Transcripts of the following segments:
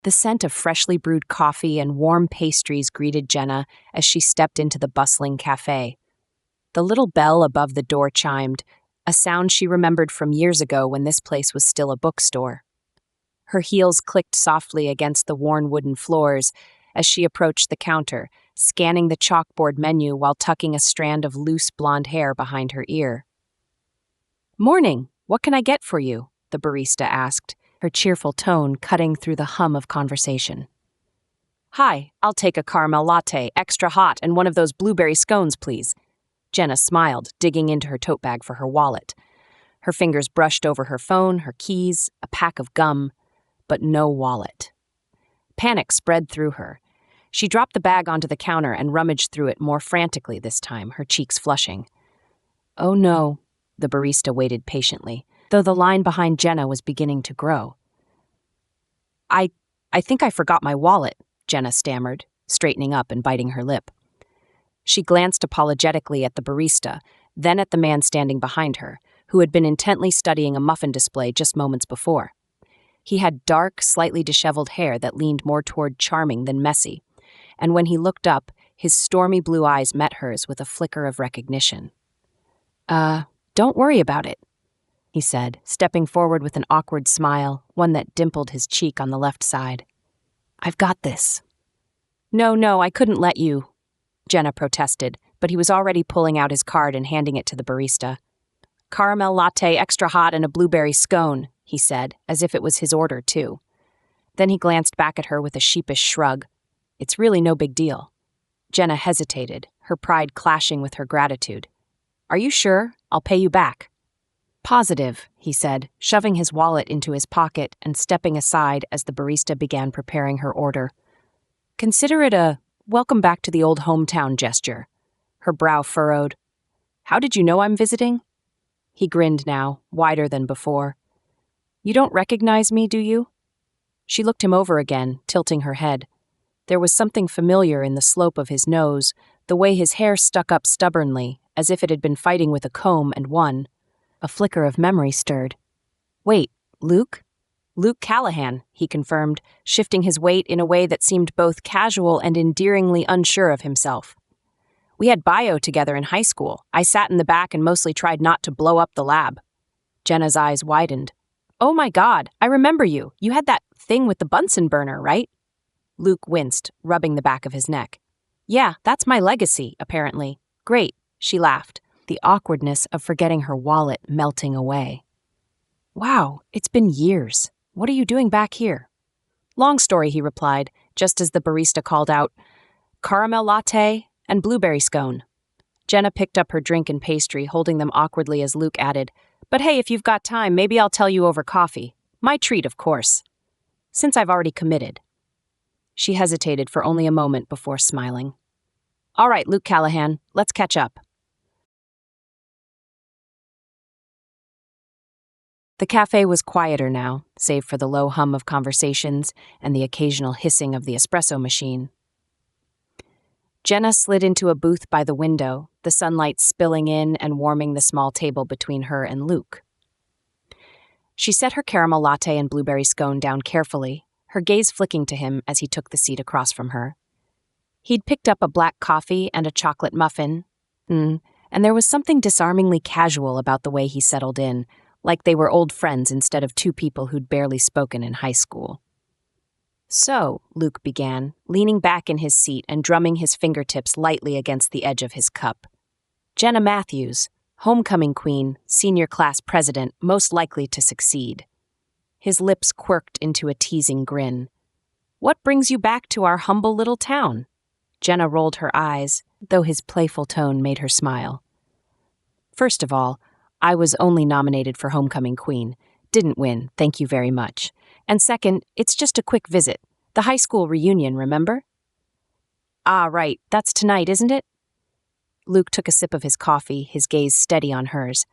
The scent of freshly brewed coffee and warm pastries greeted Jenna as she stepped into the bustling café. The little bell above the door chimed, a sound she remembered from years ago when this place was still a bookstore. Her heels clicked softly against the worn wooden floors as she approached the counter, scanning the chalkboard menu while tucking a strand of loose blonde hair behind her ear. "Morning, what can I get for you?" the barista asked, her cheerful tone cutting through the hum of conversation. "Hi, I'll take a caramel latte, extra hot, and one of those blueberry scones, please." Jenna smiled, digging into her tote bag for her wallet. Her fingers brushed over her phone, her keys, a pack of gum, but no wallet. Panic spread through her. She dropped the bag onto the counter and rummaged through it more frantically this time, her cheeks flushing. "Oh no," the barista waited patiently, though the line behind Jenna was beginning to grow. I think I forgot my wallet," Jenna stammered, straightening up and biting her lip. She glanced apologetically at the barista, then at the man standing behind her, who had been intently studying a muffin display just moments before. He had dark, slightly disheveled hair that leaned more toward charming than messy, and when he looked up, his stormy blue eyes met hers with a flicker of recognition. Don't worry about it," he said, stepping forward with an awkward smile, one that dimpled his cheek on the left side. "I've got this." No, I couldn't let you," Jenna protested, but he was already pulling out his card and handing it to the barista. "Caramel latte, extra hot, and a blueberry scone," he said, as if it was his order, too. Then he glanced back at her with a sheepish shrug. "It's really no big deal." Jenna hesitated, her pride clashing with her gratitude. "Are you sure? I'll pay you back." "Positive," he said, shoving his wallet into his pocket and stepping aside as the barista began preparing her order. "Consider it a welcome back to the old hometown gesture." Her brow furrowed. "How did you know I'm visiting?" He grinned now, wider than before. "You don't recognize me, do you?" She looked him over again, tilting her head. There was something familiar in the slope of his nose, the way his hair stuck up stubbornly, as if it had been fighting with a comb and won. A flicker of memory stirred. "Wait, Luke?" "Luke Callahan," he confirmed, shifting his weight in a way that seemed both casual and endearingly unsure of himself. "We had bio together in high school. I sat in the back and mostly tried not to blow up the lab." Jenna's eyes widened. "Oh my God, I remember you. You had that thing with the Bunsen burner, right?" Luke winced, rubbing the back of his neck. "Yeah, that's my legacy, apparently." "Great," she laughed, the awkwardness of forgetting her wallet melting away. "Wow, it's been years. What are you doing back here?" "Long story," he replied, just as the barista called out, "Caramel latte and blueberry scone." Jenna picked up her drink and pastry, holding them awkwardly as Luke added, "But hey, if you've got time, maybe I'll tell you over coffee. My treat, of course. Since I've already committed." She hesitated for only a moment before smiling. "All right, Luke Callahan, let's catch up." The cafe was quieter now, save for the low hum of conversations and the occasional hissing of the espresso machine. Jenna slid into a booth by the window, the sunlight spilling in and warming the small table between her and Luke. She set her caramel latte and blueberry scone down carefully, her gaze flicking to him as he took the seat across from her. He'd picked up a black coffee and a chocolate muffin, and there was something disarmingly casual about the way he settled in, like they were old friends instead of two people who'd barely spoken in high school. "So," Luke began, leaning back in his seat and drumming his fingertips lightly against the edge of his cup. "Jenna Matthews, homecoming queen, senior class president, most likely to succeed." His lips quirked into a teasing grin. "What brings you back to our humble little town?" Jenna rolled her eyes, though his playful tone made her smile. "First of all, I was only nominated for homecoming queen. Didn't win, thank you very much. And second, it's just a quick visit. The high school reunion, remember?" "Ah, right, that's tonight, isn't it?" Luke took a sip of his coffee, his gaze steady on hers.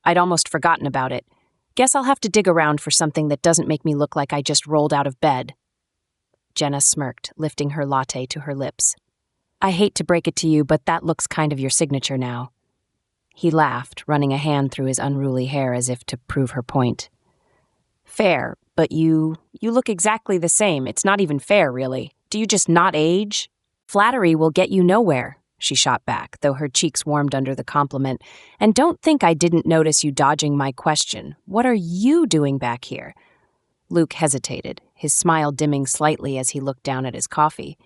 "I'd almost forgotten about it. Guess I'll have to dig around for something that doesn't make me look like I just rolled out of bed." Jenna smirked, lifting her latte to her lips. "I hate to break it to you, but that looks kind of your signature now." He laughed, running a hand through his unruly hair as if to prove her point. "Fair, But you look exactly the same. It's not even fair, really. Do you just not age? Flattery will get you nowhere, she shot back, though her cheeks warmed under the compliment. And don't think I didn't notice you dodging my question. What are you doing back here? Luke hesitated, his smile dimming slightly as he looked down at his coffee.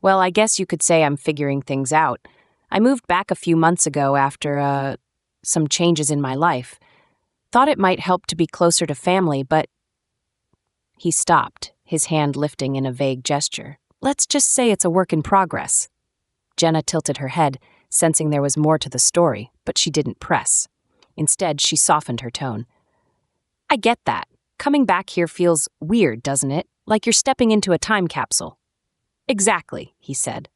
Well, I guess you could say I'm figuring things out. I moved back a few months ago after, some changes in my life. Thought it might help to be closer to family, but... He stopped, his hand lifting in a vague gesture. Let's just say it's a work in progress. Jenna tilted her head, sensing there was more to the story, but she didn't press. Instead, she softened her tone. I get that. Coming back here feels weird, doesn't it? Like you're stepping into a time capsule. Exactly, he said,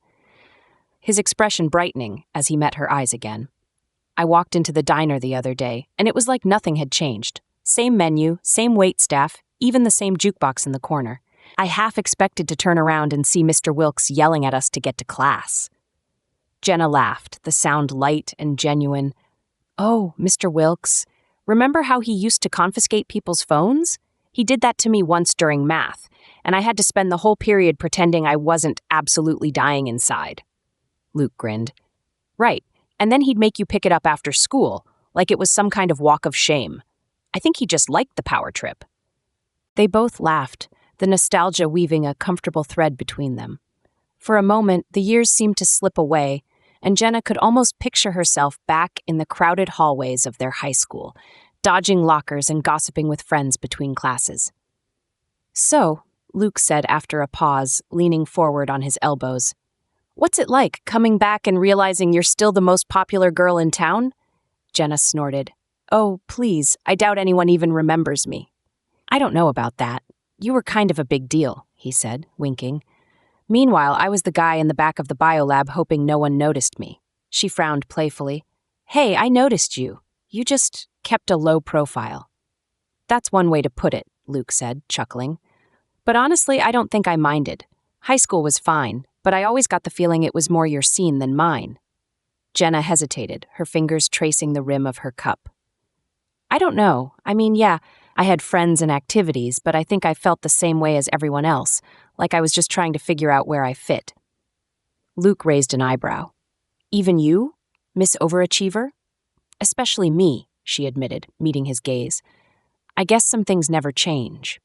his expression brightening as he met her eyes again. I walked into the diner the other day, and it was like nothing had changed. Same menu, same waitstaff, even the same jukebox in the corner. I half expected to turn around and see Mr. Wilkes yelling at us to get to class. Jenna laughed, the sound light and genuine. Oh, Mr. Wilkes. Remember how he used to confiscate people's phones? He did that to me once during math, and I had to spend the whole period pretending I wasn't absolutely dying inside. Luke grinned. Right, and then he'd make you pick it up after school, like it was some kind of walk of shame. I think he just liked the power trip. They both laughed, the nostalgia weaving a comfortable thread between them. For a moment, the years seemed to slip away, and Jenna could almost picture herself back in the crowded hallways of their high school, dodging lockers and gossiping with friends between classes. So, Luke said after a pause, leaning forward on his elbows, what's it like, coming back and realizing you're still the most popular girl in town? Jenna snorted. Oh, please, I doubt anyone even remembers me. I don't know about that. You were kind of a big deal, he said, winking. Meanwhile, I was the guy in the back of the biolab hoping no one noticed me. She frowned playfully. Hey, I noticed you. You just kept a low profile. That's one way to put it, Luke said, chuckling. But honestly, I don't think I minded. High school was fine, but I always got the feeling it was more your scene than mine. Jenna hesitated, her fingers tracing the rim of her cup. I don't know. I mean, yeah, I had friends and activities, but I think I felt the same way as everyone else, like I was just trying to figure out where I fit. Luke raised an eyebrow. Even you, Miss Overachiever? Especially me, she admitted, meeting his gaze. I guess some things never change.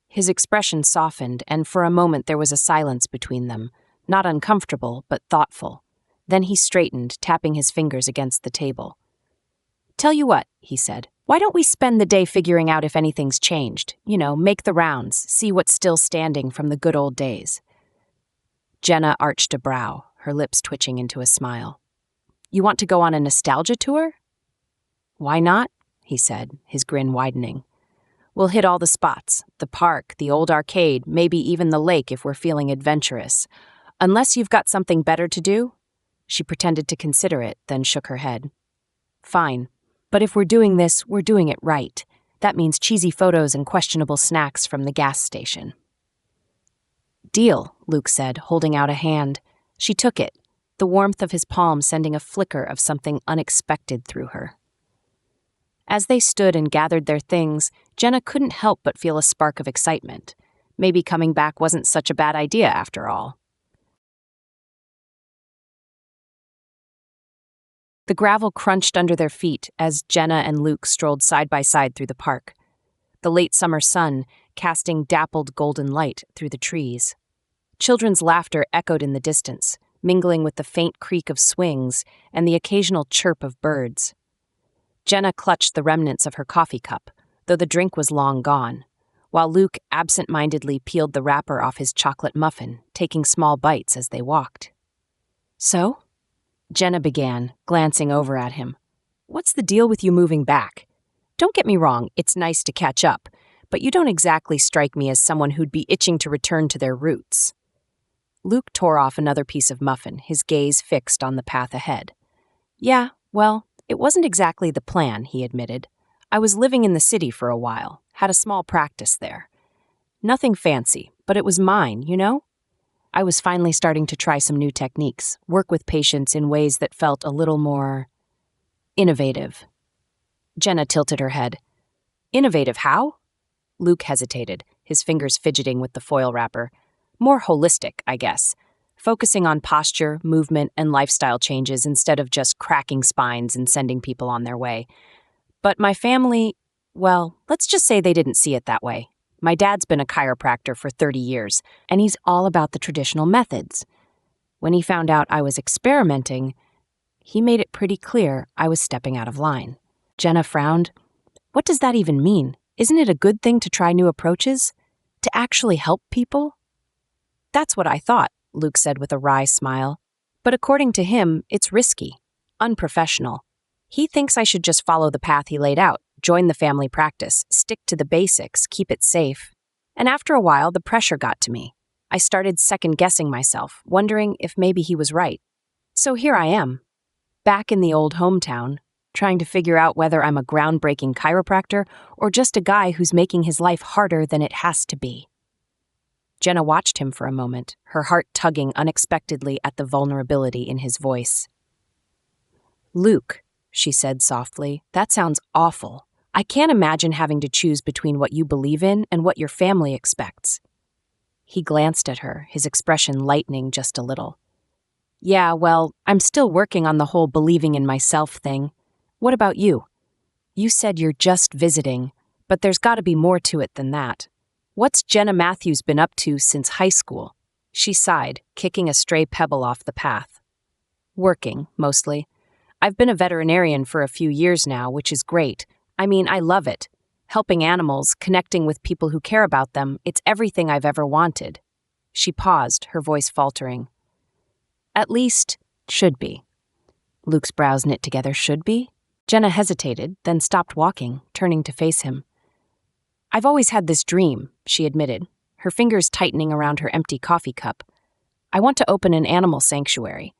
His expression softened, and for a moment there was a silence between them, not uncomfortable, but thoughtful. Then he straightened, tapping his fingers against the table. Tell you what, he said, why don't we spend the day figuring out if anything's changed? You know, make the rounds, see what's still standing from the good old days. Jenna arched a brow, her lips twitching into a smile. You want to go on a nostalgia tour? Why not? He said, his grin widening. We'll hit all the spots, the park, the old arcade, maybe even the lake if we're feeling adventurous. Unless you've got something better to do? She pretended to consider it, then shook her head. Fine. But if we're doing this, we're doing it right. That means cheesy photos and questionable snacks from the gas station. Deal, Luke said, holding out a hand. She took it, the warmth of his palm sending a flicker of something unexpected through her. As they stood and gathered their things, Jenna couldn't help but feel a spark of excitement. Maybe coming back wasn't such a bad idea after all. The gravel crunched under their feet as Jenna and Luke strolled side by side through the park, the late summer sun casting dappled golden light through the trees. Children's laughter echoed in the distance, mingling with the faint creak of swings and the occasional chirp of birds. Jenna clutched the remnants of her coffee cup, though the drink was long gone, while Luke absent-mindedly peeled the wrapper off his chocolate muffin, taking small bites as they walked. So? Jenna began, glancing over at him. What's the deal with you moving back? Don't get me wrong, it's nice to catch up, but you don't exactly strike me as someone who'd be itching to return to their roots. Luke tore off another piece of muffin, his gaze fixed on the path ahead. Yeah, well, it wasn't exactly the plan, he admitted. I was living in the city for a while, had a small practice there. Nothing fancy, but it was mine, you know? I was finally starting to try some new techniques, work with patients in ways that felt a little more innovative. Jenna tilted her head. Innovative how? Luke hesitated, his fingers fidgeting with the foil wrapper. More holistic, I guess. Focusing on posture, movement, and lifestyle changes instead of just cracking spines and sending people on their way. But my family, well, let's just say they didn't see it that way. My dad's been a chiropractor for 30 years, and he's all about the traditional methods. When he found out I was experimenting, he made it pretty clear I was stepping out of line. Jenna frowned. What does that even mean? Isn't it a good thing to try new approaches? To actually help people? That's what I thought, Luke said with a wry smile. But according to him, it's risky, unprofessional. He thinks I should just follow the path he laid out, join the family practice, stick to the basics, keep it safe. And after a while, the pressure got to me. I started second-guessing myself, wondering if maybe he was right. So here I am, back in the old hometown, trying to figure out whether I'm a groundbreaking chiropractor or just a guy who's making his life harder than it has to be. Jenna watched him for a moment, her heart tugging unexpectedly at the vulnerability in his voice. Luke, she said softly, that sounds awful. I can't imagine having to choose between what you believe in and what your family expects. He glanced at her, his expression lightening just a little. Yeah, well, I'm still working on the whole believing in myself thing. What about you? You said you're just visiting, but there's got to be more to it than that. What's Jenna Matthews been up to since high school? She sighed, kicking a stray pebble off the path. Working, mostly. I've been a veterinarian for a few years now, which is great. I mean, I love it. Helping animals, connecting with people who care about them, it's everything I've ever wanted. She paused, her voice faltering. At least, should be. Luke's brows knit together, should be? Jenna hesitated, then stopped walking, turning to face him. I've always had this dream, she admitted, her fingers tightening around her empty coffee cup. I want to open an animal sanctuary.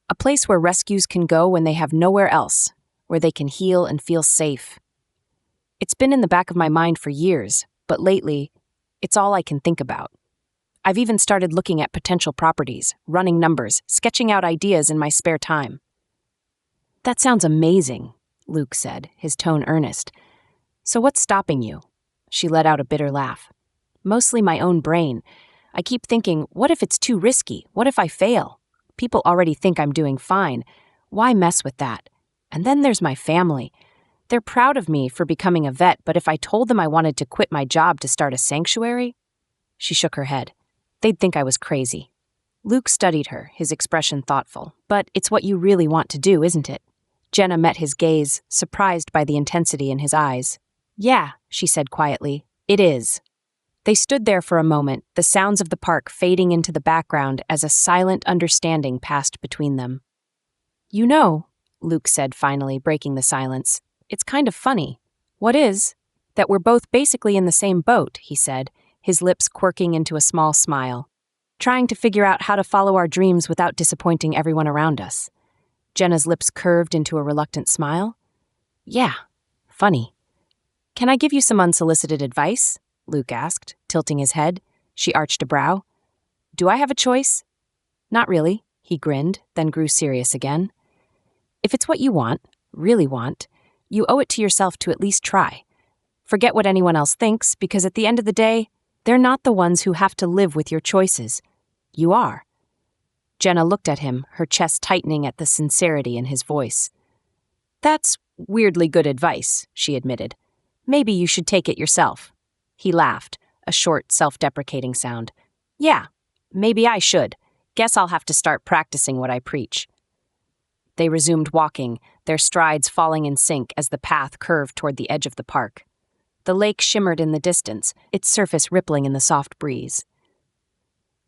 A place where rescues can go when they have nowhere else, where they can heal and feel safe. It's been in the back of my mind for years, but lately, it's all I can think about. I've even started looking at potential properties, running numbers, sketching out ideas in my spare time. That sounds amazing, Luke said, his tone earnest. So what's stopping you? She let out a bitter laugh. Mostly my own brain. I keep thinking, what if it's too risky? What if I fail? People already think I'm doing fine. Why mess with that? And then there's my family. They're proud of me for becoming a vet, but if I told them I wanted to quit my job to start a sanctuary? She shook her head. They'd think I was crazy. Luke studied her, his expression thoughtful. But it's what you really want to do, isn't it? Jenna met his gaze, surprised by the intensity in his eyes. Yeah, she said quietly, it is. They stood there for a moment, the sounds of the park fading into the background as a silent understanding passed between them. You know, Luke said finally, breaking the silence, it's kind of funny. What is? That we're both basically in the same boat, he said, his lips quirking into a small smile. Trying to figure out how to follow our dreams without disappointing everyone around us. Jenna's lips curved into a reluctant smile. Yeah, funny. Can I give you some unsolicited advice? Luke asked, tilting his head. She arched a brow. Do I have a choice? Not really, he grinned, then grew serious again. If it's what you want, really want, you owe it to yourself to at least try. Forget what anyone else thinks, because at the end of the day, they're not the ones who have to live with your choices. You are. Jenna looked at him, her chest tightening at the sincerity in his voice. That's weirdly good advice, she admitted. Maybe you should take it yourself. He laughed, a short, self-deprecating sound. Yeah, maybe I should. Guess I'll have to start practicing what I preach. They resumed walking, their strides falling in sync as the path curved toward the edge of the park. The lake shimmered in the distance, its surface rippling in the soft breeze.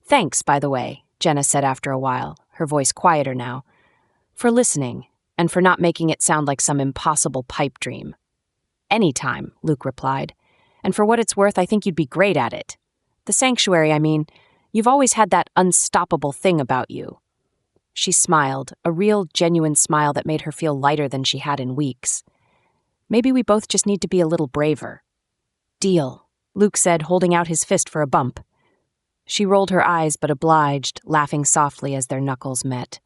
Thanks, by the way, Jenna said after a while, her voice quieter now, for listening and for not making it sound like some impossible pipe dream. Anytime, Luke replied. And for what it's worth, I think you'd be great at it. The sanctuary, I mean, you've always had that unstoppable thing about you. She smiled, a real, genuine smile that made her feel lighter than she had in weeks. Maybe we both just need to be a little braver. Deal, Luke said, holding out his fist for a bump. She rolled her eyes but obliged, laughing softly as their knuckles met.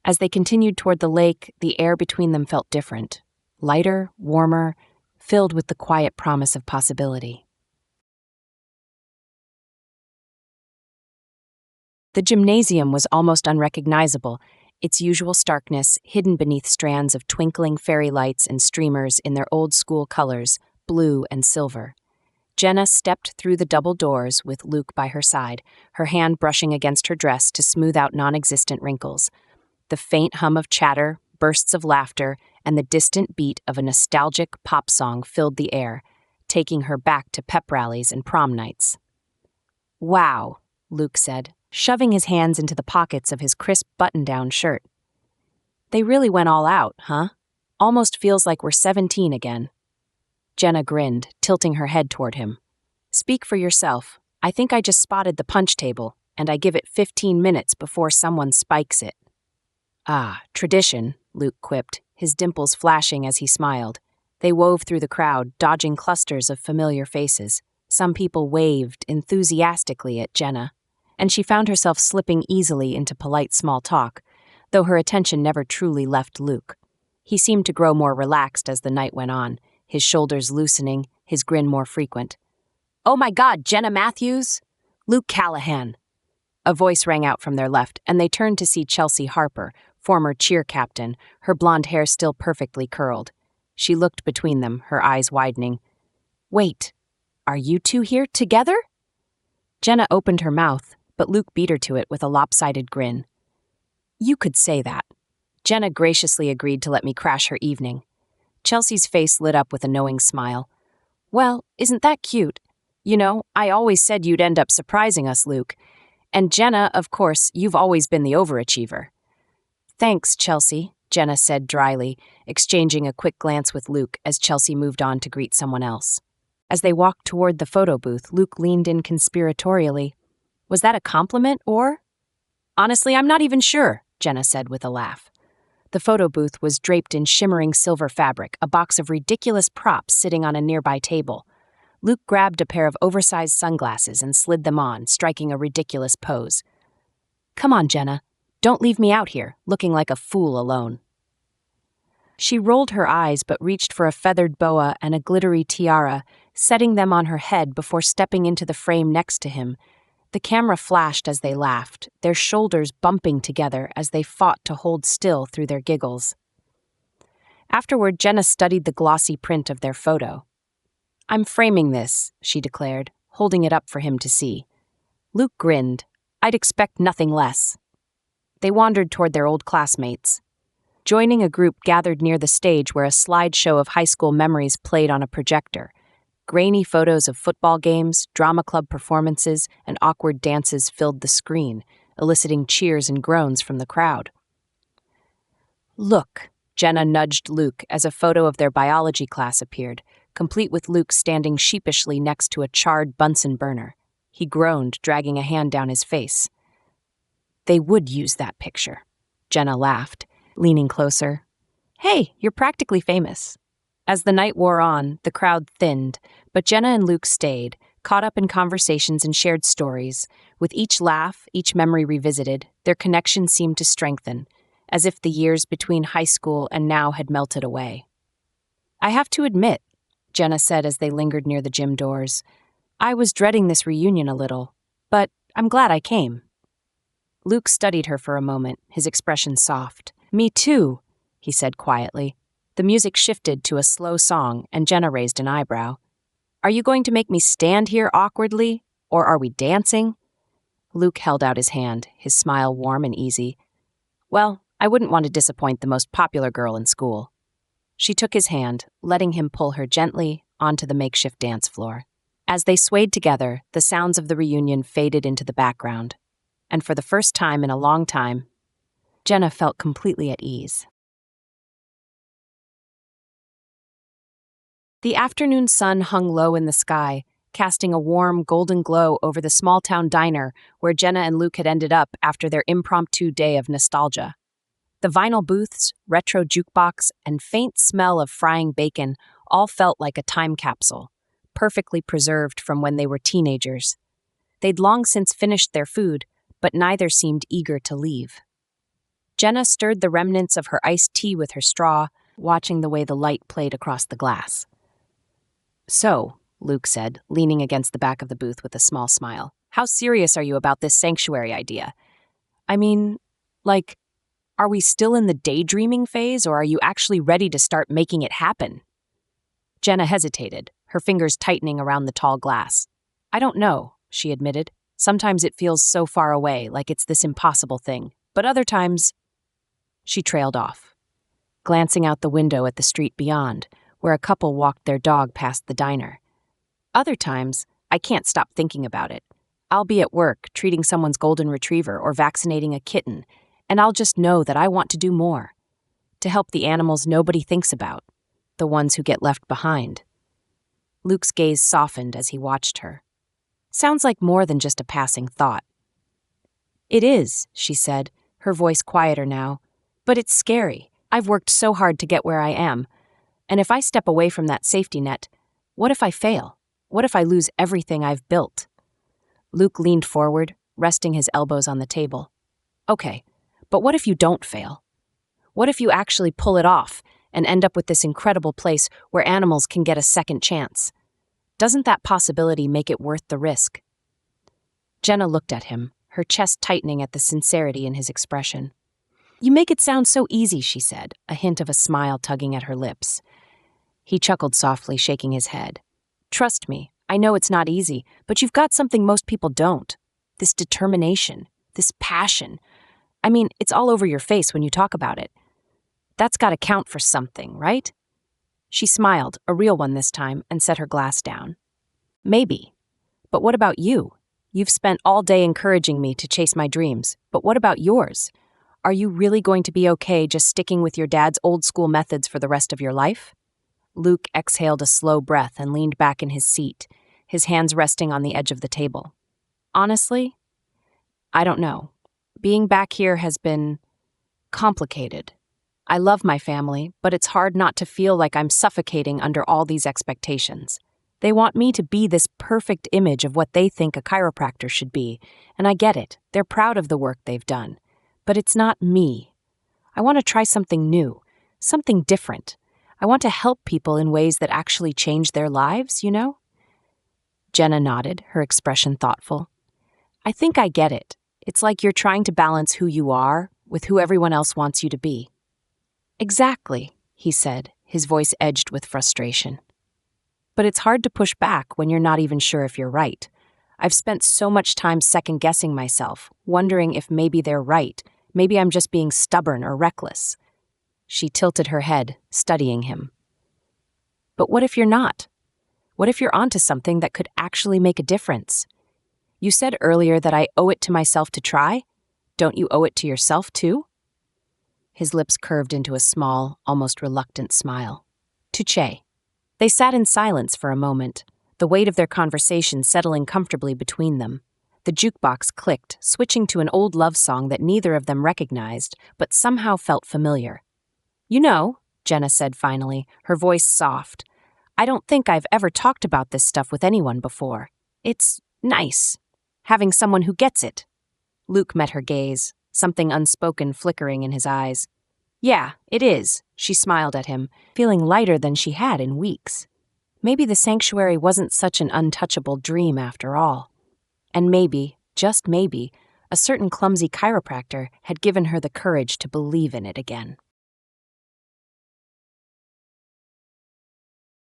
As they continued toward the lake, the air between them felt different. Lighter, warmer, filled with the quiet promise of possibility. The gymnasium was almost unrecognizable, its usual starkness hidden beneath strands of twinkling fairy lights and streamers in their old-school colors, blue and silver. Jenna stepped through the double doors with Luke by her side, her hand brushing against her dress to smooth out non-existent wrinkles. The faint hum of chatter, bursts of laughter, and the distant beat of a nostalgic pop song filled the air, taking her back to pep rallies and prom nights. "Wow," Luke said, shoving his hands into the pockets of his crisp button-down shirt. "They really went all out, huh? Almost feels like we're 17 again." Jenna grinned, tilting her head toward him. "Speak for yourself. I think I just spotted the punch table, and I give it 15 minutes before someone spikes it." "Ah, tradition," Luke quipped, his dimples flashing as he smiled. They wove through the crowd, dodging clusters of familiar faces. Some people waved enthusiastically at Jenna, and she found herself slipping easily into polite small talk, though her attention never truly left Luke. He seemed to grow more relaxed as the night went on, his shoulders loosening, his grin more frequent. "Oh my God, Jenna Matthews? Luke Callahan!" A voice rang out from their left, and they turned to see Chelsea Harper, former cheer captain, her blonde hair still perfectly curled. She looked between them, her eyes widening. "Wait, are you two here together?" Jenna opened her mouth, but Luke beat her to it with a lopsided grin. "You could say that." Jenna graciously agreed to let me crash her evening. Chelsea's face lit up with a knowing smile. "Well, isn't that cute? You know, I always said you'd end up surprising us, Luke. And Jenna, of course, you've always been the overachiever." "Thanks, Chelsea," Jenna said dryly, exchanging a quick glance with Luke as Chelsea moved on to greet someone else. As they walked toward the photo booth, Luke leaned in conspiratorially. "Was that a compliment, or?" "Honestly, I'm not even sure," Jenna said with a laugh. The photo booth was draped in shimmering silver fabric, a box of ridiculous props sitting on a nearby table. Luke grabbed a pair of oversized sunglasses and slid them on, striking a ridiculous pose. "Come on, Jenna. Don't leave me out here, looking like a fool alone." She rolled her eyes but reached for a feathered boa and a glittery tiara, setting them on her head before stepping into the frame next to him. The camera flashed as they laughed, their shoulders bumping together as they fought to hold still through their giggles. Afterward, Jenna studied the glossy print of their photo. "I'm framing this," she declared, holding it up for him to see. Luke grinned. "I'd expect nothing less." They wandered toward their old classmates. Joining a group gathered near the stage where a slideshow of high school memories played on a projector. Grainy photos of football games, drama club performances, and awkward dances filled the screen, eliciting cheers and groans from the crowd. "Look," Jenna nudged Luke as a photo of their biology class appeared, complete with Luke standing sheepishly next to a charred Bunsen burner. He groaned, dragging a hand down his face. "They would use that picture," Jenna laughed, leaning closer. "Hey, you're practically famous." As the night wore on, the crowd thinned, but Jenna and Luke stayed, caught up in conversations and shared stories. With each laugh, each memory revisited, their connection seemed to strengthen, as if the years between high school and now had melted away. "I have to admit," Jenna said as they lingered near the gym doors, "I was dreading this reunion a little, but I'm glad I came." Luke studied her for a moment, his expression soft. "Me too," he said quietly. The music shifted to a slow song, and Jenna raised an eyebrow. "Are you going to make me stand here awkwardly, or are we dancing?" Luke held out his hand, his smile warm and easy. "Well, I wouldn't want to disappoint the most popular girl in school." She took his hand, letting him pull her gently onto the makeshift dance floor. As they swayed together, the sounds of the reunion faded into the background, and for the first time in a long time, Jenna felt completely at ease. The afternoon sun hung low in the sky, casting a warm, golden glow over the small-town diner where Jenna and Luke had ended up after their impromptu day of nostalgia. The vinyl booths, retro jukebox, and faint smell of frying bacon all felt like a time capsule, perfectly preserved from when they were teenagers. They'd long since finished their food, but neither seemed eager to leave. Jenna stirred the remnants of her iced tea with her straw, watching the way the light played across the glass. So, Luke said, leaning against the back of the booth with a small smile, how serious are you about this sanctuary idea? I mean, like, are we still in the daydreaming phase, or are you actually ready to start making it happen? Jenna hesitated, her fingers tightening around the tall glass. I don't know, she admitted. Sometimes it feels so far away, like it's this impossible thing. But other times, she trailed off, glancing out the window at the street beyond, where a couple walked their dog past the diner. Other times, I can't stop thinking about it. I'll be at work, treating someone's golden retriever or vaccinating a kitten, and I'll just know that I want to do more. To help the animals nobody thinks about, the ones who get left behind. Luke's gaze softened as he watched her. Sounds like more than just a passing thought. It is, she said, her voice quieter now. But it's scary. I've worked so hard to get where I am. And if I step away from that safety net, what if I fail? What if I lose everything I've built? Luke leaned forward, resting his elbows on the table. Okay, but what if you don't fail? What if you actually pull it off and end up with this incredible place where animals can get a second chance? Doesn't that possibility make it worth the risk? Jenna looked at him, her chest tightening at the sincerity in his expression. You make it sound so easy, she said, a hint of a smile tugging at her lips. He chuckled softly, shaking his head. Trust me, I know it's not easy, but you've got something most people don't. This determination, this passion. I mean, it's all over your face when you talk about it. That's got to count for something, right? She smiled, a real one this time, and set her glass down. Maybe. But what about you? You've spent all day encouraging me to chase my dreams, but what about yours? Are you really going to be okay just sticking with your dad's old-school methods for the rest of your life? Luke exhaled a slow breath and leaned back in his seat, his hands resting on the edge of the table. Honestly, I don't know. Being back here has been complicated. I love my family, but it's hard not to feel like I'm suffocating under all these expectations. They want me to be this perfect image of what they think a chiropractor should be, and I get it. They're proud of the work they've done. But it's not me. I want to try something new, something different. I want to help people in ways that actually change their lives, you know? Jenna nodded, her expression thoughtful. I think I get it. It's like you're trying to balance who you are with who everyone else wants you to be. Exactly, he said, his voice edged with frustration. But it's hard to push back when you're not even sure if you're right. I've spent so much time second-guessing myself, wondering if maybe they're right. Maybe I'm just being stubborn or reckless. She tilted her head, studying him. But what if you're not? What if you're onto something that could actually make a difference? You said earlier that I owe it to myself to try. Don't you owe it to yourself, too? His lips curved into a small, almost reluctant smile. Touché. They sat in silence for a moment, the weight of their conversation settling comfortably between them. The jukebox clicked, switching to an old love song that neither of them recognized, but somehow felt familiar. You know, Jenna said finally, her voice soft, I don't think I've ever talked about this stuff with anyone before. It's nice, having someone who gets it. Luke met her gaze, something unspoken flickering in his eyes. Yeah, it is, she smiled at him, feeling lighter than she had in weeks. Maybe the sanctuary wasn't such an untouchable dream after all. And maybe, just maybe, a certain clumsy chiropractor had given her the courage to believe in it again.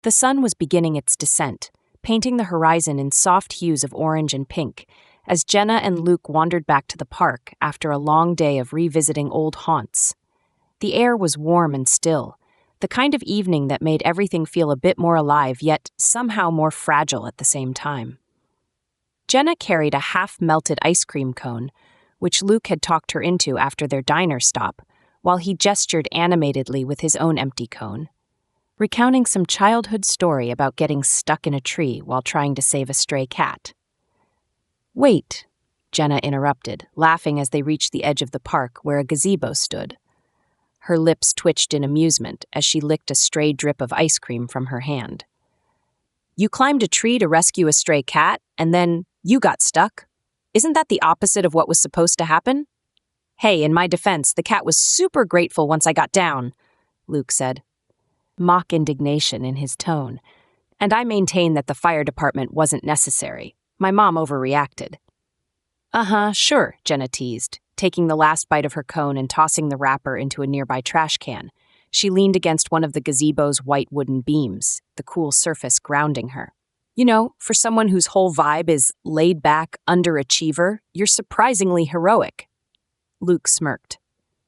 The sun was beginning its descent, painting the horizon in soft hues of orange and pink, as Jenna and Luke wandered back to the park after a long day of revisiting old haunts. The air was warm and still, the kind of evening that made everything feel a bit more alive, yet somehow more fragile at the same time. Jenna carried a half-melted ice cream cone, which Luke had talked her into after their diner stop, while he gestured animatedly with his own empty cone, recounting some childhood story about getting stuck in a tree while trying to save a stray cat. Wait, Jenna interrupted, laughing as they reached the edge of the park where a gazebo stood. Her lips twitched in amusement as she licked a stray drip of ice cream from her hand. You climbed a tree to rescue a stray cat, and then you got stuck? Isn't that the opposite of what was supposed to happen? Hey, in my defense, the cat was super grateful once I got down, Luke said, mock indignation in his tone. And I maintain that the fire department wasn't necessary. My mom overreacted. Sure, Jenna teased, taking the last bite of her cone and tossing the wrapper into a nearby trash can. She leaned against one of the gazebo's white wooden beams, the cool surface grounding her. You know, for someone whose whole vibe is laid-back underachiever, you're surprisingly heroic. Luke smirked,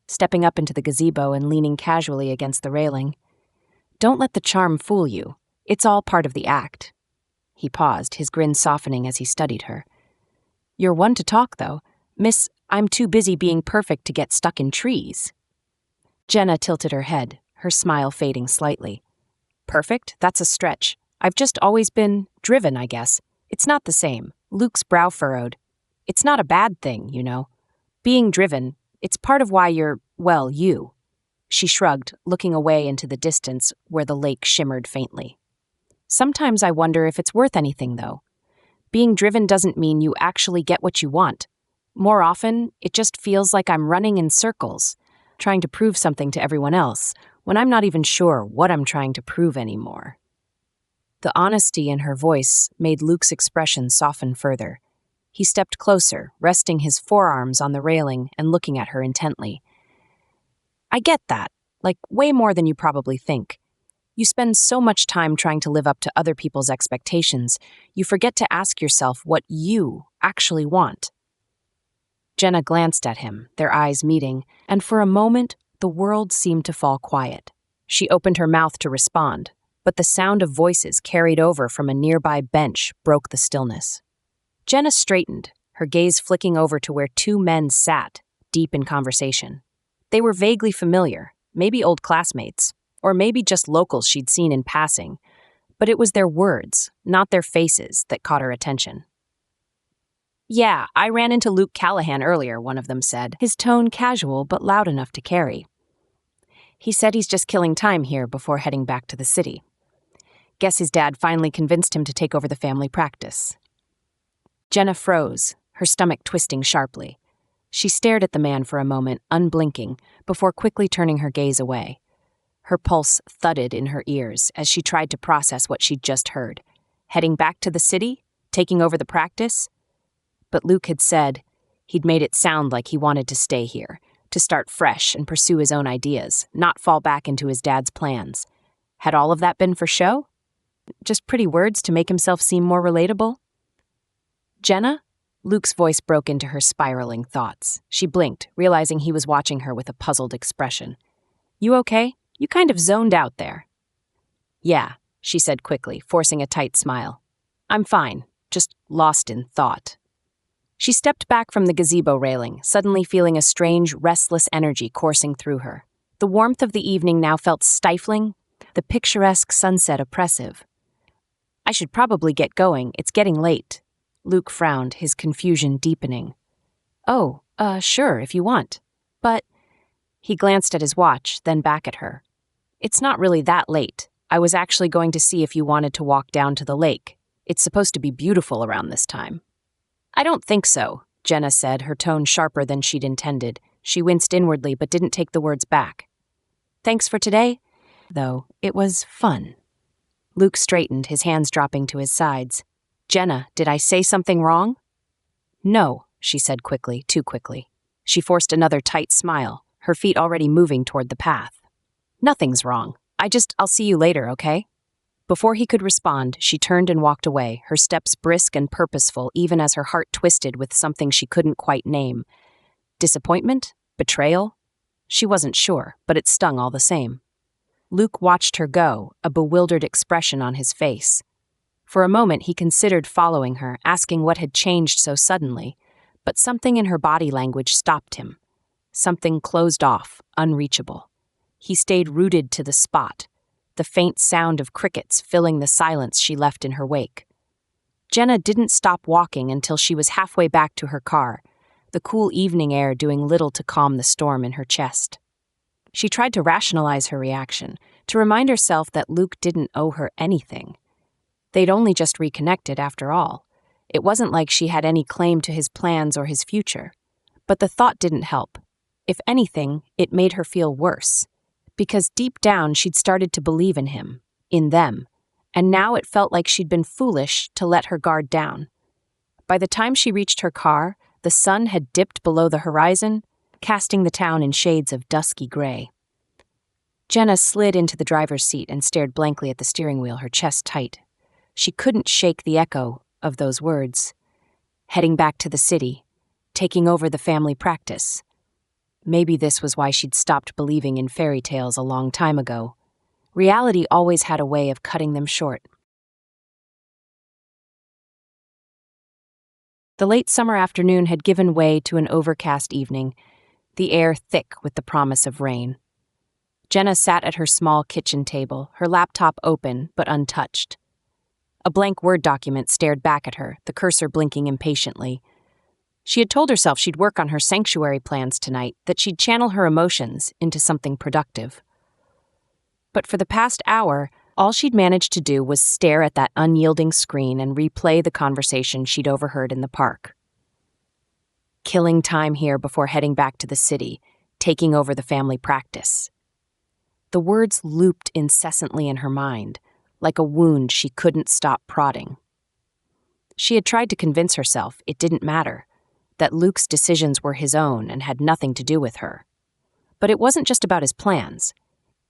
stepping up into the gazebo and leaning casually against the railing. Don't let the charm fool you. It's all part of the act. He paused, his grin softening as he studied her. You're one to talk, though. Miss, I'm too busy being perfect to get stuck in trees. Jenna tilted her head, her smile fading slightly. Perfect? That's a stretch. I've just always been driven, I guess. It's not the same. Luke's brow furrowed. It's not a bad thing, you know. Being driven, it's part of why you're, well, you. She shrugged, looking away into the distance where the lake shimmered faintly. Sometimes I wonder if it's worth anything, though. Being driven doesn't mean you actually get what you want. More often, it just feels like I'm running in circles, trying to prove something to everyone else, when I'm not even sure what I'm trying to prove anymore. The honesty in her voice made Luke's expression soften further. He stepped closer, resting his forearms on the railing and looking at her intently. I get that, like way more than you probably think. You spend so much time trying to live up to other people's expectations, you forget to ask yourself what you actually want. Jenna glanced at him, their eyes meeting, and for a moment, the world seemed to fall quiet. She opened her mouth to respond, but the sound of voices carried over from a nearby bench broke the stillness. Jenna straightened, her gaze flicking over to where two men sat, deep in conversation. They were vaguely familiar, maybe old classmates, or maybe just locals she'd seen in passing, but it was their words, not their faces, that caught her attention. Yeah, I ran into Luke Callahan earlier, one of them said, his tone casual but loud enough to carry. He said he's just killing time here before heading back to the city. Guess his dad finally convinced him to take over the family practice. Jenna froze, her stomach twisting sharply. She stared at the man for a moment, unblinking, before quickly turning her gaze away. Her pulse thudded in her ears as she tried to process what she'd just heard. Heading back to the city? Taking over the practice? But Luke had said he'd made it sound like he wanted to stay here, to start fresh and pursue his own ideas, not fall back into his dad's plans. Had all of that been for show? Just pretty words to make himself seem more relatable? Jenna? Luke's voice broke into her spiraling thoughts. She blinked, realizing he was watching her with a puzzled expression. You okay? You kind of zoned out there. Yeah, she said quickly, forcing a tight smile. I'm fine, just lost in thought. She stepped back from the gazebo railing, suddenly feeling a strange, restless energy coursing through her. The warmth of the evening now felt stifling, the picturesque sunset oppressive. I should probably get going, it's getting late. Luke frowned, his confusion deepening. Oh, sure, if you want. But... He glanced at his watch, then back at her. It's not really that late. I was actually going to see if you wanted to walk down to the lake. It's supposed to be beautiful around this time. I don't think so, Jenna said, her tone sharper than she'd intended. She winced inwardly but didn't take the words back. Thanks for today, though it was fun. Luke straightened, his hands dropping to his sides. Jenna, did I say something wrong? No, she said quickly, too quickly. She forced another tight smile, her feet already moving toward the path. Nothing's wrong. I'll see you later, okay? Before he could respond, she turned and walked away, her steps brisk and purposeful even as her heart twisted with something she couldn't quite name. Disappointment? Betrayal? She wasn't sure, but it stung all the same. Luke watched her go, a bewildered expression on his face. For a moment he considered following her, asking what had changed so suddenly, but something in her body language stopped him. Something closed off, unreachable. He stayed rooted to the spot, the faint sound of crickets filling the silence she left in her wake. Jenna didn't stop walking until she was halfway back to her car, the cool evening air doing little to calm the storm in her chest. She tried to rationalize her reaction, to remind herself that Luke didn't owe her anything. They'd only just reconnected after all. It wasn't like she had any claim to his plans or his future. But the thought didn't help. If anything, it made her feel worse. Because deep down she'd started to believe in him, in them, and now it felt like she'd been foolish to let her guard down. By the time she reached her car, the sun had dipped below the horizon, casting the town in shades of dusky gray. Jenna slid into the driver's seat and stared blankly at the steering wheel, her chest tight. She couldn't shake the echo of those words. Heading back to the city, taking over the family practice. Maybe this was why she'd stopped believing in fairy tales a long time ago. Reality always had a way of cutting them short. The late summer afternoon had given way to an overcast evening, the air thick with the promise of rain. Jenna sat at her small kitchen table, her laptop open but untouched. A blank Word document stared back at her, the cursor blinking impatiently. She had told herself she'd work on her sanctuary plans tonight, that she'd channel her emotions into something productive. But for the past hour, all she'd managed to do was stare at that unyielding screen and replay the conversation she'd overheard in the park. Killing time here before heading back to the city, taking over the family practice. The words looped incessantly in her mind, like a wound she couldn't stop prodding. She had tried to convince herself it didn't matter, that Luke's decisions were his own and had nothing to do with her. But it wasn't just about his plans.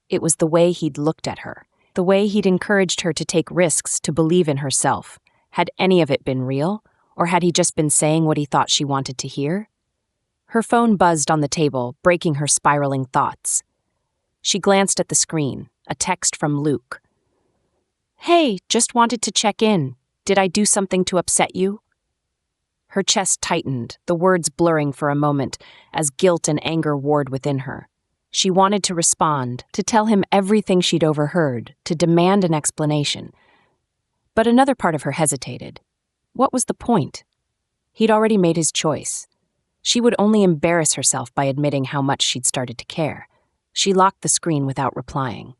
It was the way he'd looked at her, the way he'd encouraged her to take risks, to believe in herself. Had any of it been real, or had he just been saying what he thought she wanted to hear? Her phone buzzed on the table, breaking her spiraling thoughts. She glanced at the screen, a text from Luke. "Hey, just wanted to check in. Did I do something to upset you?" Her chest tightened, the words blurring for a moment, as guilt and anger warred within her. She wanted to respond, to tell him everything she'd overheard, to demand an explanation. But another part of her hesitated. What was the point? He'd already made his choice. She would only embarrass herself by admitting how much she'd started to care. She locked the screen without replying.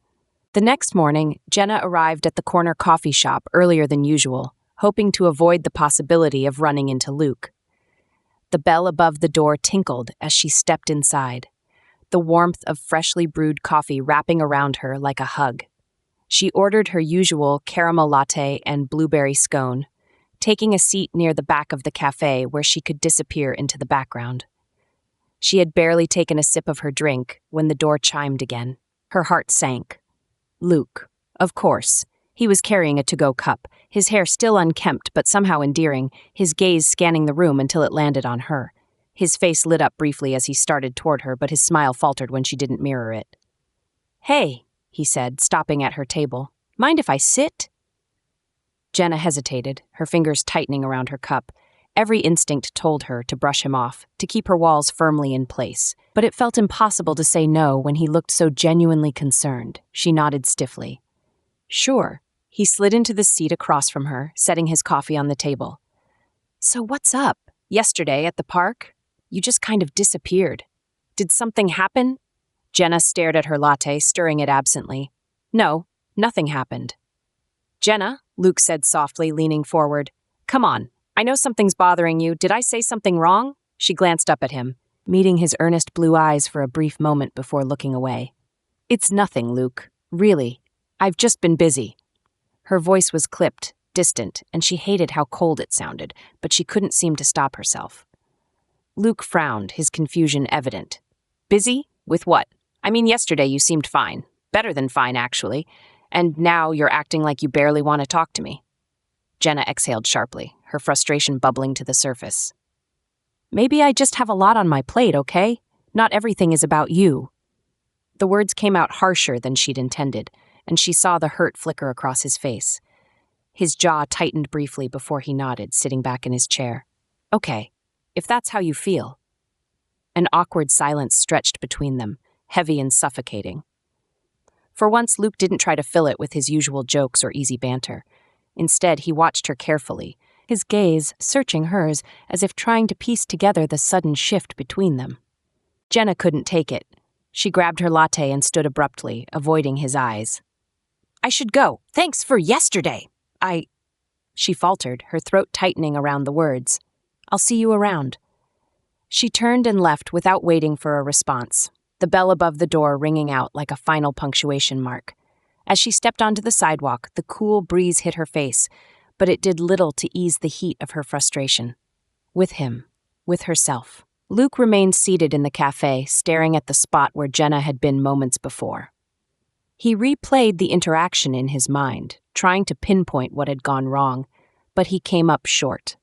The next morning, Jenna arrived at the corner coffee shop earlier than usual, hoping to avoid the possibility of running into Luke. The bell above the door tinkled as she stepped inside, the warmth of freshly brewed coffee wrapping around her like a hug. She ordered her usual caramel latte and blueberry scone, taking a seat near the back of the café where she could disappear into the background. She had barely taken a sip of her drink when the door chimed again. Her heart sank. Luke, of course. He was carrying a to-go cup, his hair still unkempt but somehow endearing, his gaze scanning the room until it landed on her. His face lit up briefly as he started toward her, but his smile faltered when she didn't mirror it. "Hey," he said, stopping at her table. "Mind if I sit?" Jenna hesitated, her fingers tightening around her cup. Every instinct told her to brush him off, to keep her walls firmly in place. But it felt impossible to say no when he looked so genuinely concerned. She nodded stiffly. "Sure." He slid into the seat across from her, setting his coffee on the table. "So what's up? Yesterday at the park? You just kind of disappeared. Did something happen?" Jenna stared at her latte, stirring it absently. "No, nothing happened." "Jenna," Luke said softly, leaning forward. "Come on. I know something's bothering you. Did I say something wrong?" She glanced up at him, meeting his earnest blue eyes for a brief moment before looking away. "It's nothing, Luke. Really. I've just been busy." Her voice was clipped, distant, and she hated how cold it sounded, but she couldn't seem to stop herself. Luke frowned, his confusion evident. "Busy? With what? I mean, yesterday you seemed fine. Better than fine, actually. And now you're acting like you barely want to talk to me." Jenna exhaled sharply, her frustration bubbling to the surface. "Maybe I just have a lot on my plate, okay? Not everything is about you." The words came out harsher than she'd intended, and she saw the hurt flicker across his face. His jaw tightened briefly before he nodded, sitting back in his chair. "Okay, if that's how you feel." An awkward silence stretched between them, heavy and suffocating. For once, Luke didn't try to fill it with his usual jokes or easy banter. Instead, he watched her carefully, his gaze searching hers as if trying to piece together the sudden shift between them. Jenna couldn't take it. She grabbed her latte and stood abruptly, avoiding his eyes. "I should go. Thanks for yesterday. She faltered, her throat tightening around the words. "I'll see you around." She turned and left without waiting for a response, the bell above the door ringing out like a final punctuation mark. As she stepped onto the sidewalk, the cool breeze hit her face, but it did little to ease the heat of her frustration. With him, with herself. Luke remained seated in the café, staring at the spot where Jenna had been moments before. He replayed the interaction in his mind, trying to pinpoint what had gone wrong, but he came up short.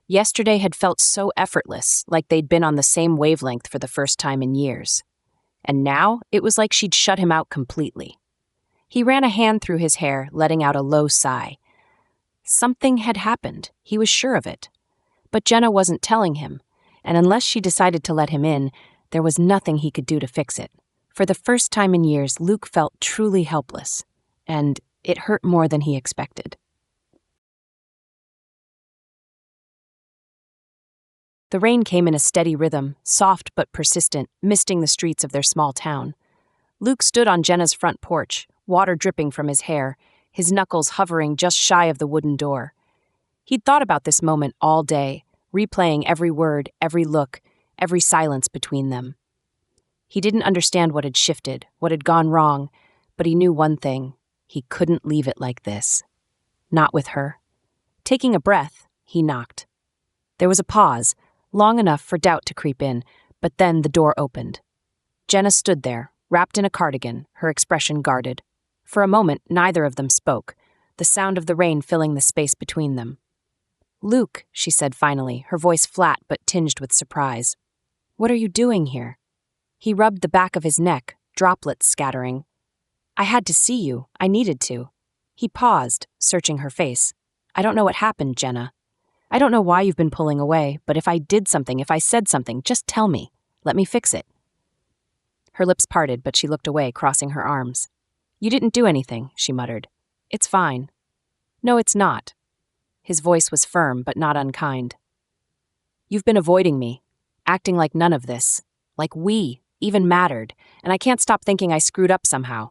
Yesterday had felt so effortless, like they'd been on the same wavelength for the first time in years. And now, it was like she'd shut him out completely. He ran a hand through his hair, letting out a low sigh. Something had happened, he was sure of it. But Jenna wasn't telling him, and unless she decided to let him in, there was nothing he could do to fix it. For the first time in years, Luke felt truly helpless, and it hurt more than he expected. The rain came in a steady rhythm, soft but persistent, misting the streets of their small town. Luke stood on Jenna's front porch, water dripping from his hair, his knuckles hovering just shy of the wooden door. He'd thought about this moment all day, replaying every word, every look, every silence between them. He didn't understand what had shifted, what had gone wrong, but he knew one thing: he couldn't leave it like this. Not with her. Taking a breath, he knocked. There was a pause, long enough for doubt to creep in, but then the door opened. Jenna stood there, wrapped in a cardigan, her expression guarded. For a moment, neither of them spoke, the sound of the rain filling the space between them. "Luke," she said finally, her voice flat but tinged with surprise. "What are you doing here?" He rubbed the back of his neck, droplets scattering. "I had to see you. I needed to." He paused, searching her face. "I don't know what happened, Jenna. I don't know why you've been pulling away, but if I did something, if I said something, just tell me. Let me fix it." Her lips parted, but she looked away, crossing her arms. "You didn't do anything," she muttered. "It's fine." "No, it's not." His voice was firm, but not unkind. "You've been avoiding me, acting like none of this, like we even mattered, and I can't stop thinking I screwed up somehow."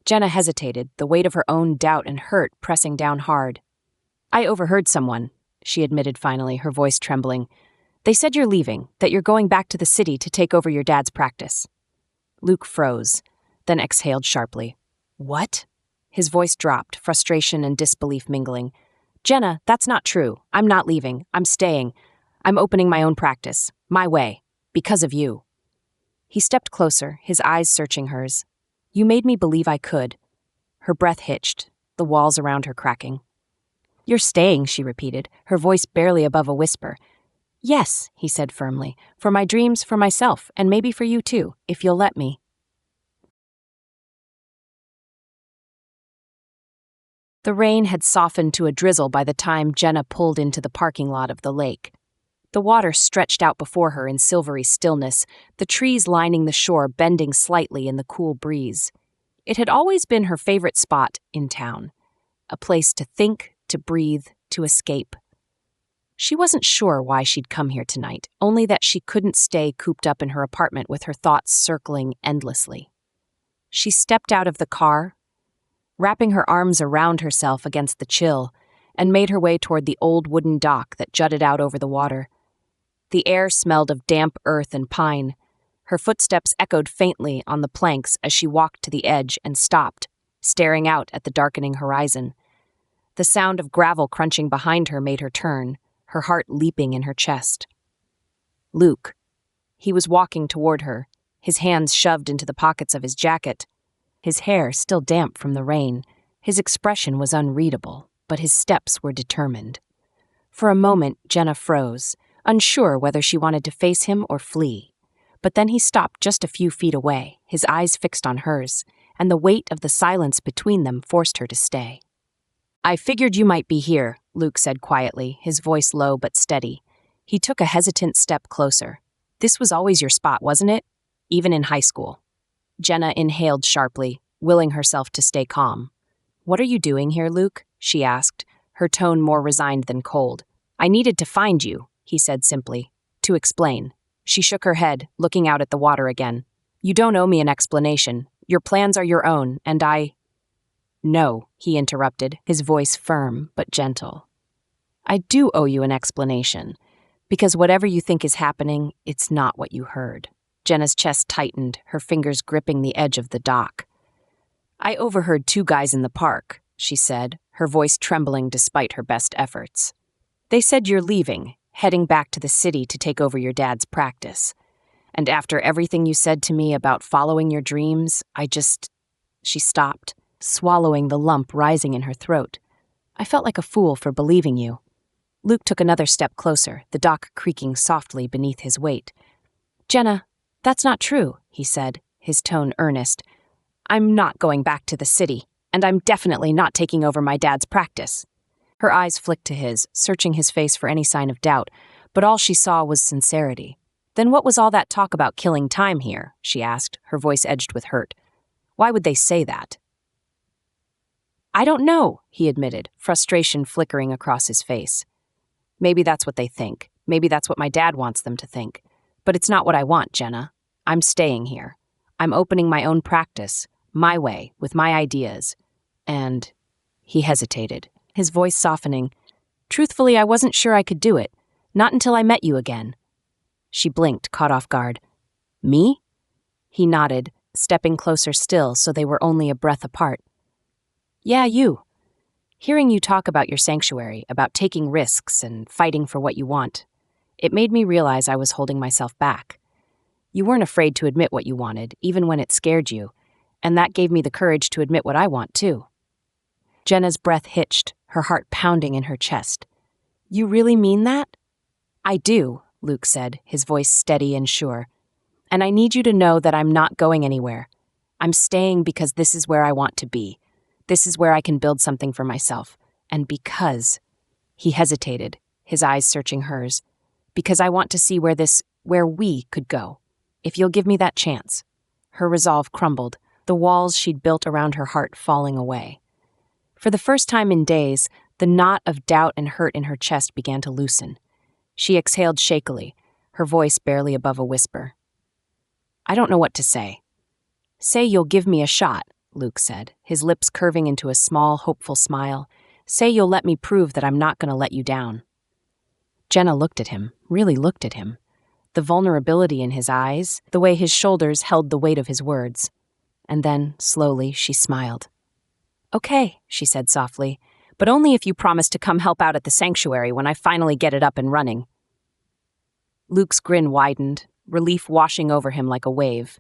Jenna hesitated, the weight of her own doubt and hurt pressing down hard. "I overheard someone," she admitted finally, her voice trembling. "They said you're leaving, that you're going back to the city to take over your dad's practice." Luke froze, then exhaled sharply. "What?" His voice dropped, frustration and disbelief mingling. "Jenna, that's not true. I'm not leaving. I'm staying. I'm opening my own practice. My way. Because of you." He stepped closer, his eyes searching hers. "You made me believe I could." Her breath hitched, the walls around her cracking. "You're staying," she repeated, her voice barely above a whisper. "Yes," he said firmly, "for my dreams, for myself, and maybe for you too, if you'll let me." The rain had softened to a drizzle by the time Jenna pulled into the parking lot of the lake. The water stretched out before her in silvery stillness, the trees lining the shore bending slightly in the cool breeze. It had always been her favorite spot in town, a place to think, to breathe, to escape. She wasn't sure why she'd come here tonight, only that she couldn't stay cooped up in her apartment with her thoughts circling endlessly. She stepped out of the car, wrapping her arms around herself against the chill, and made her way toward the old wooden dock that jutted out over the water. The air smelled of damp earth and pine. Her footsteps echoed faintly on the planks as she walked to the edge and stopped, staring out at the darkening horizon. The sound of gravel crunching behind her made her turn, her heart leaping in her chest. Luke. He was walking toward her, his hands shoved into the pockets of his jacket, his hair still damp from the rain. His expression was unreadable, but his steps were determined. For a moment, Jenna froze, unsure whether she wanted to face him or flee. But then he stopped just a few feet away, his eyes fixed on hers, and the weight of the silence between them forced her to stay. "I figured you might be here," Luke said quietly, his voice low but steady. He took a hesitant step closer. "This was always your spot, wasn't it? Even in high school." Jenna inhaled sharply, willing herself to stay calm. "What are you doing here, Luke?" she asked, her tone more resigned than cold. "I needed to find you," he said simply. "To explain." She shook her head, looking out at the water again. "You don't owe me an explanation. Your plans are your own, and I—" "No," he interrupted, his voice firm but gentle. "I do owe you an explanation, because whatever you think is happening, it's not what you heard." Jenna's chest tightened, her fingers gripping the edge of the dock. I overheard two guys in the park, she said, her voice trembling despite her best efforts. They said you're leaving, heading back to the city to take over your dad's practice. And after everything you said to me about following your dreams, She stopped, swallowing the lump rising in her throat. I felt like a fool for believing you. Luke took another step closer, the dock creaking softly beneath his weight. Jenna, that's not true, he said, his tone earnest. I'm not going back to the city, and I'm definitely not taking over my dad's practice. Her eyes flicked to his, searching his face for any sign of doubt, but all she saw was sincerity. Then what was all that talk about killing time here? She asked, her voice edged with hurt. Why would they say that? I don't know, he admitted, frustration flickering across his face. Maybe that's what they think. Maybe that's what my dad wants them to think. But it's not what I want, Jenna. I'm staying here. I'm opening my own practice, my way, with my ideas. And he hesitated, his voice softening. Truthfully, I wasn't sure I could do it. Not until I met you again. She blinked, caught off guard. Me? He nodded, stepping closer still so they were only a breath apart. Yeah, you. Hearing you talk about your sanctuary, about taking risks and fighting for what you want, it made me realize I was holding myself back. You weren't afraid to admit what you wanted, even when it scared you, and that gave me the courage to admit what I want, too. Jenna's breath hitched, her heart pounding in her chest. You really mean that? I do, Luke said, his voice steady and sure. And I need you to know that I'm not going anywhere. I'm staying because this is where I want to be. This is where I can build something for myself. And because... He hesitated, his eyes searching hers. Because I want to see where we could go. If you'll give me that chance. Her resolve crumbled, the walls she'd built around her heart falling away. For the first time in days, the knot of doubt and hurt in her chest began to loosen. She exhaled shakily, her voice barely above a whisper. I don't know what to say. Say you'll give me a shot, Luke said, his lips curving into a small, hopeful smile. Say you'll let me prove that I'm not going to let you down. Jenna looked at him, really looked at him. The vulnerability in his eyes, the way his shoulders held the weight of his words. And then, slowly, she smiled. Okay, she said softly, but only if you promise to come help out at the sanctuary when I finally get it up and running. Luke's grin widened, relief washing over him like a wave.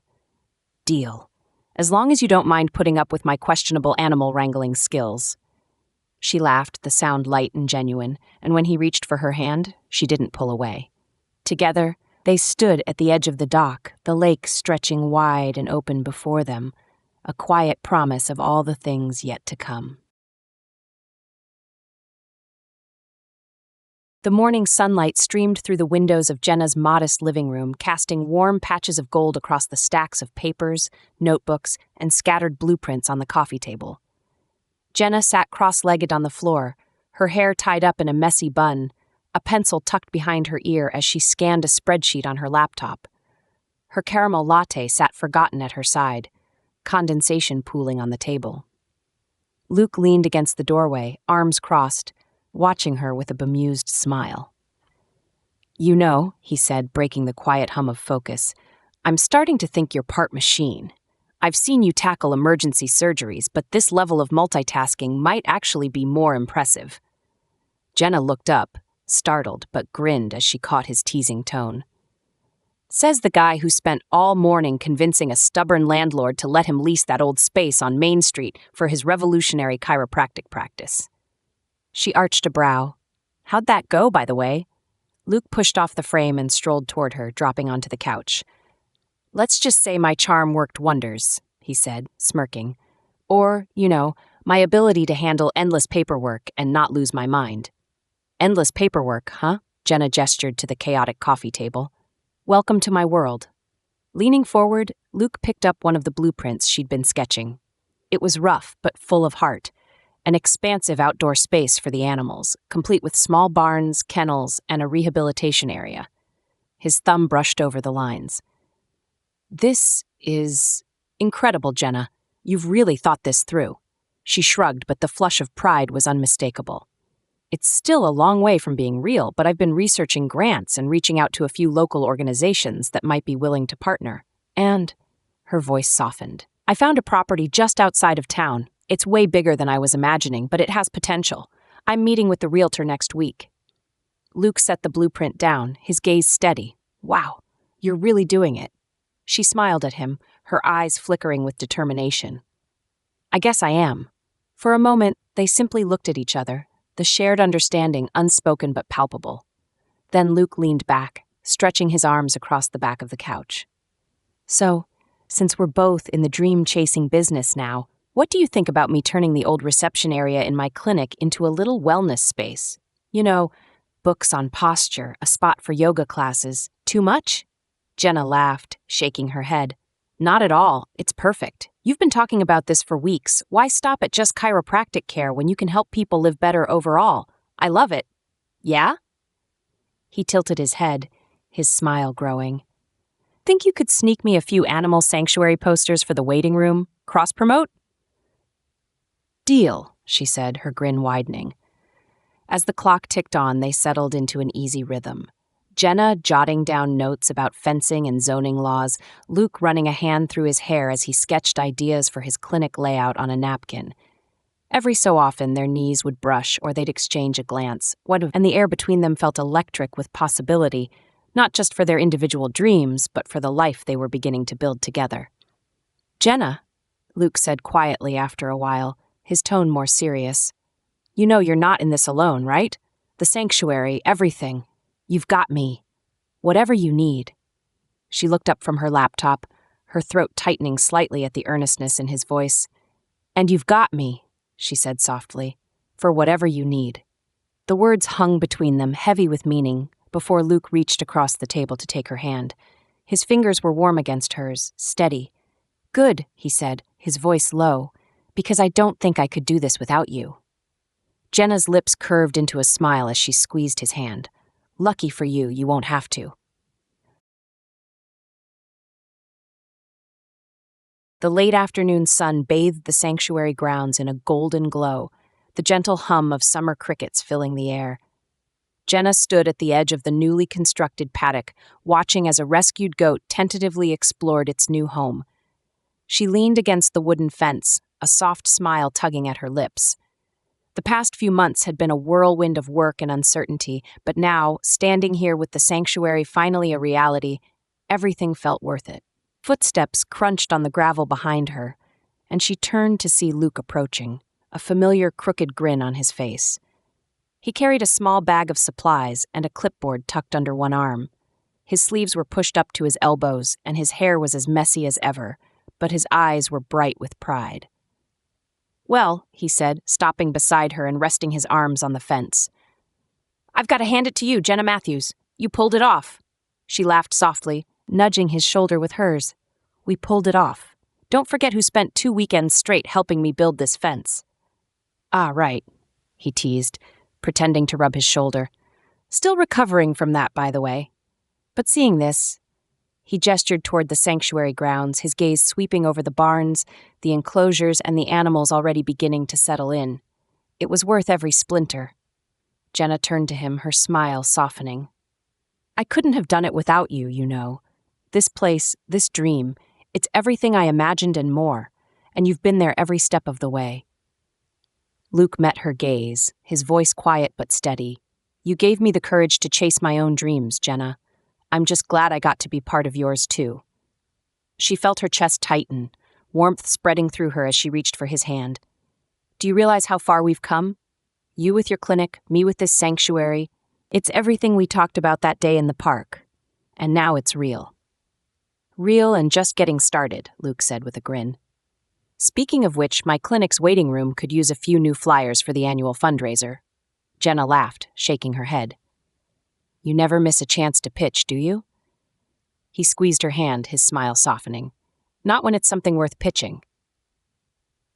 Deal. As long as you don't mind putting up with my questionable animal wrangling skills. She laughed, the sound light and genuine, and when he reached for her hand, she didn't pull away. Together, they stood at the edge of the dock, the lake stretching wide and open before them, a quiet promise of all the things yet to come. The morning sunlight streamed through the windows of Jenna's modest living room, casting warm patches of gold across the stacks of papers, notebooks, and scattered blueprints on the coffee table. Jenna sat cross-legged on the floor, her hair tied up in a messy bun, a pencil tucked behind her ear as she scanned a spreadsheet on her laptop. Her caramel latte sat forgotten at her side, condensation pooling on the table. Luke leaned against the doorway, arms crossed, watching her with a bemused smile. You know, he said, breaking the quiet hum of focus, I'm starting to think you're part machine. I've seen you tackle emergency surgeries, but this level of multitasking might actually be more impressive. Jenna looked up, startled, but grinned as she caught his teasing tone. Says the guy who spent all morning convincing a stubborn landlord to let him lease that old space on Main Street for his revolutionary chiropractic practice. She arched a brow. How'd that go, by the way? Luke pushed off the frame and strolled toward her, dropping onto the couch. Let's just say my charm worked wonders, he said, smirking. Or, my ability to handle endless paperwork and not lose my mind. Endless paperwork, huh? Jenna gestured to the chaotic coffee table. Welcome to my world. Leaning forward, Luke picked up one of the blueprints she'd been sketching. It was rough, but full of heart. An expansive outdoor space for the animals, complete with small barns, kennels, and a rehabilitation area. His thumb brushed over the lines. This is incredible, Jenna. You've really thought this through. She shrugged, but the flush of pride was unmistakable. It's still a long way from being real, but I've been researching grants and reaching out to a few local organizations that might be willing to partner. And her voice softened. I found a property just outside of town. It's way bigger than I was imagining, but it has potential. I'm meeting with the realtor next week. Luke set the blueprint down, his gaze steady. Wow, you're really doing it. She smiled at him, her eyes flickering with determination. I guess I am. For a moment, they simply looked at each other, the shared understanding unspoken but palpable. Then Luke leaned back, stretching his arms across the back of the couch. So, since we're both in the dream-chasing business now, what do you think about me turning the old reception area in my clinic into a little wellness space? You know, books on posture, a spot for yoga classes. Too much? Jenna laughed, shaking her head. Not at all. It's perfect. You've been talking about this for weeks. Why stop at just chiropractic care when you can help people live better overall? I love it. Yeah? He tilted his head, his smile growing. Think you could sneak me a few animal sanctuary posters for the waiting room? Cross-promote? Deal, she said, her grin widening. As the clock ticked on, they settled into an easy rhythm. Jenna jotting down notes about fencing and zoning laws, Luke running a hand through his hair as he sketched ideas for his clinic layout on a napkin. Every so often, their knees would brush or they'd exchange a glance, and the air between them felt electric with possibility, not just for their individual dreams, but for the life they were beginning to build together. Jenna, Luke said quietly after a while, his tone more serious. You know you're not in this alone, right? The sanctuary, everything. You've got me. Whatever you need. She looked up from her laptop, her throat tightening slightly at the earnestness in his voice. And you've got me, she said softly, for whatever you need. The words hung between them, heavy with meaning, before Luke reached across the table to take her hand. His fingers were warm against hers, steady. Good, he said, his voice low, because I don't think I could do this without you. Jenna's lips curved into a smile as she squeezed his hand. Lucky for you, you won't have to. The late afternoon sun bathed the sanctuary grounds in a golden glow, the gentle hum of summer crickets filling the air. Jenna stood at the edge of the newly constructed paddock, watching as a rescued goat tentatively explored its new home. She leaned against the wooden fence, a soft smile tugging at her lips. The past few months had been a whirlwind of work and uncertainty, but now, standing here with the sanctuary finally a reality, everything felt worth it. Footsteps crunched on the gravel behind her, and she turned to see Luke approaching, a familiar crooked grin on his face. He carried a small bag of supplies and a clipboard tucked under one arm. His sleeves were pushed up to his elbows, and his hair was as messy as ever, but his eyes were bright with pride. Well, he said, stopping beside her and resting his arms on the fence. I've got to hand it to you, Jenna Matthews. You pulled it off. She laughed softly, nudging his shoulder with hers. We pulled it off. Don't forget who spent 2 weekends straight helping me build this fence. Ah, right, he teased, pretending to rub his shoulder. Still recovering from that, by the way. But seeing this, he gestured toward the sanctuary grounds, his gaze sweeping over the barns, the enclosures, and the animals already beginning to settle in. It was worth every splinter. Jenna turned to him, her smile softening. I couldn't have done it without you, you know. This place, this dream, it's everything I imagined and more, and you've been there every step of the way. Luke met her gaze, his voice quiet but steady. You gave me the courage to chase my own dreams, Jenna. I'm just glad I got to be part of yours, too. She felt her chest tighten, warmth spreading through her as she reached for his hand. Do you realize how far we've come? You with your clinic, me with this sanctuary. It's everything we talked about that day in the park. And now it's real. Real and just getting started, Luke said with a grin. Speaking of which, my clinic's waiting room could use a few new flyers for the annual fundraiser. Jenna laughed, shaking her head. You never miss a chance to pitch, do you? He squeezed her hand, his smile softening. Not when it's something worth pitching.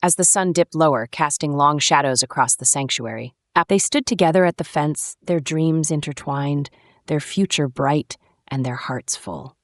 As the sun dipped lower, casting long shadows across the sanctuary, they stood together at the fence, their dreams intertwined, their future bright, and their hearts full.